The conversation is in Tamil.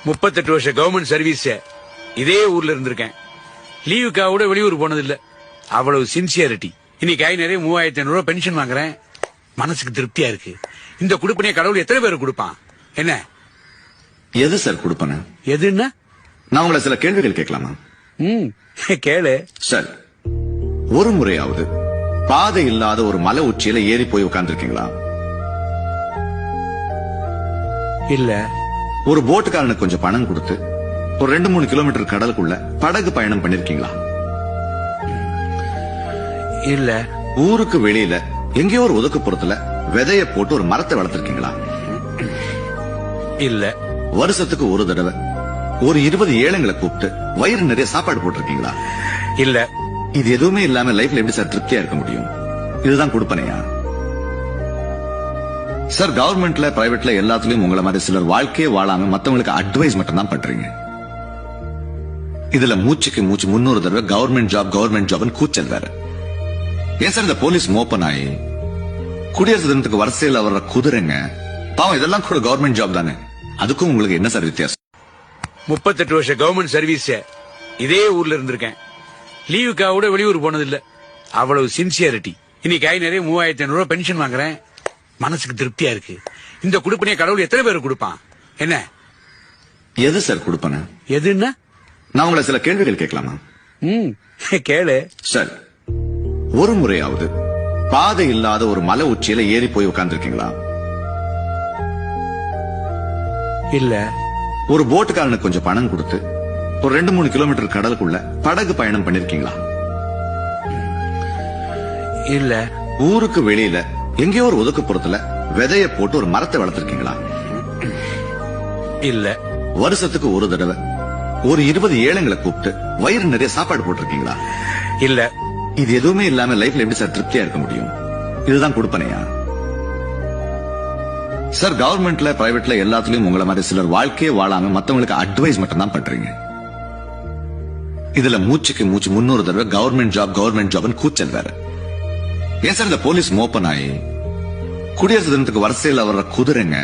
38 வருஷம் கவர்மெண்ட் சர்வீஸ் இதே ஊர்ல இருந்திருக்கேன். லீவுக்காக கூட வெளியூர் போனதில்ல. அவ்வளவு சின்சியாரிட்டி. இன்னைக்கு நிறைய 3500 ரூபாய் பென்ஷன் வாங்குறேன். மனசுக்கு திருப்தியா இருக்கு. இந்த குடுப்பனைய கடவுள் எத்தனை பேருக்கு கொடுப்பான்? என்ன எது சார் கொடுப்பன? எதுன்னா நான் உங்களை சில கேள்விகள் கேட்கலாமா? கேளு. சார், ஒரு முறையாவது பாதை இல்லாத ஒரு மலை உச்சியில ஏறி போய் உட்கார்ந்துருக்கீங்களா? இல்ல. ஒரு போட்டுக்காரனுக்கு கொஞ்சம் பணம் கொடுத்து ஒரு 2-3 கிலோமீட்டர் கடலுக்குள்ள படகு பயணம் பண்ணிருக்கீங்களா? இல்ல. ஊருக்கு வெளியில எங்கேயோ ஒரு ஒதுக்குப்புறத்துல விதைய போட்டு ஒரு மரத்தை வளர்த்திருக்கீங்களா? இல்ல. வருஷத்துக்கு ஒரு தடவை ஒரு 20 ஏழைங்களை கூப்பிட்டு வயிறு நிறைய சாப்பாடு போட்டிருக்கீங்களா? இல்ல. இது எதுவுமே இல்லாம லைஃப்ல எப்படி சார் திருப்தியா இருக்க முடியும்? இதுதான் கொடுப்பனையா? சார், கவர்மெண்ட்ல பிரைவேட்ல எல்லாத்துலயும் உங்களை மாதிரி சிலர் வாழ்க்கையே வாழாம மத்தவங்களுக்கு அட்வைஸ் மட்டும் தான் பண்றீங்க. இதுல மூச்சுக்கு மூச்சு 300 தடவை கவர்மெண்ட் ஜாப் கூச்சல் வேற. ஏன் சார் இந்த போலீஸ் மோப்பன் ஆகி குடியரசு தினத்துக்கு வரிசையில் வர்ற குதிரைங்க பாவம் இதெல்லாம் கூட கவர்மெண்ட் ஜாப் தானே? அதுக்கும் உங்களுக்கு என்ன சார் வித்தியாசம்? 38 வருஷம் கவர்மெண்ட் சர்வீஸ் இதே ஊர்ல இருந்திருக்கேன். லீவுக்காக கூட வெளியூர் போனதில்ல. அவ்வளவு சின்சியாரிட்டி. இன்னைக்கு நிறைய 3500 ரூபாய் பென்ஷன் வாங்குறேன். மனசுக்கு திருப்தியா இருக்கு. இந்த குடுப்பனைய கடவுள் எத்தனை பேருக்கு கொடுப்பான்? என்ன எது சார் கொடுப்பன? எதுன்னா நான் உங்களை சில கேள்விகள் கேட்கலாமா? கேளு. சார், ஒரு முறையாவது பாதை இல்லாத ஒரு மலை உச்சியில ஏறி போய் உட்கார்ந்துருக்கீங்களா? இல்ல. ஒரு போட்டுக்காரனுக்கு கொஞ்சம் பணம் கொடுத்து ஒரு 2-3 கிலோமீட்டர் கடலுக்குள்ள படகு பயணம் பண்ணிருக்கீங்களா? இல்ல. ஊருக்கு வெளியில எங்கேயோ ஒரு ஒதுக்குப்புறத்துல விதைய போட்டு ஒரு மரத்தை வளர்த்திருக்கீங்களா? இல்ல. வருஷத்துக்கு ஒரு தடவை ஒரு 20 ஏழைங்களை கூப்பிட்டு வயிறு நிறைய சாப்பாடு போட்டிருக்கீங்களா? இல்ல. இது எதுவுமே இல்லாம லைஃப்ல எப்படி சார் திருப்தியா இருக்க முடியும்? இதுதான் கொடுப்பனையா? சார், கவர்மெண்ட்ல பிரைவேட்ல எல்லாத்துலயும் உங்களை மாதிரி சிலர் வாழ்க்கையே வாழாம மத்தவங்களுக்கு அட்வைஸ் மட்டும் தான் பண்றீங்க. இதுல மூச்சுக்கு மூச்சு 300 தடவை கவர்மெண்ட் ஜாப் கூச்சல் வேற. ஏன் சார் இந்த போலீஸ் மோப்பன் ஆகி குடியரசு தினத்துக்கு வரிசையில் வர்ற குதிரைங்க